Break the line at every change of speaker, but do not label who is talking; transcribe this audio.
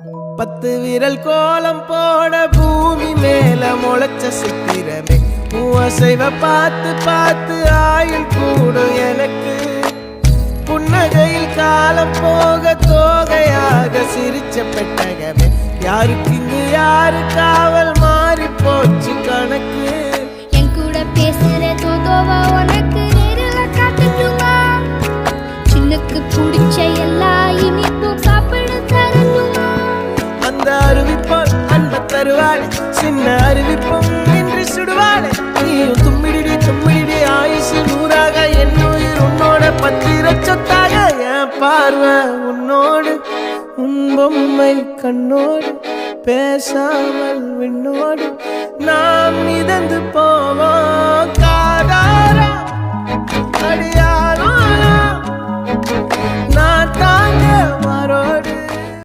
10 விரல் கோலம் போட பூமி மேல முளைச்ச சித்திரமே அசைவ பார்த்து பார்த்து ஆயுள் கூடும் எனக்கு புன்னகையில் காலம் போக தோகையாக சிரிச்ச பெட்டகமே யாருக்கு இங்கு யாரு காவல் மாறி போச்சு கணக்கு
என் கூட பேசுற தோதோவா உனக்கு நேரில் காட்டட்டுமா சின்னக்கு பிடிச்ச எல்லா இனிப்பும் சாப்பிட தரட்டுமா
அந்த அறிவிப்போல் அன்ப தருவாளே சின்ன அறிவிப்பும் இன்று சுடுவாளே நீயும் தும்மிடி தும்மிடி ஆயுசு 100ஆக என் உயிர் உன்னோட பத்திர சொத்தாக என் பார்வை உன்னோடு உன் பொம்மை கண்ணோடு பேசாமல் விண்ணோடு நாம் மிதந்து போவோம் காதாரா அடியா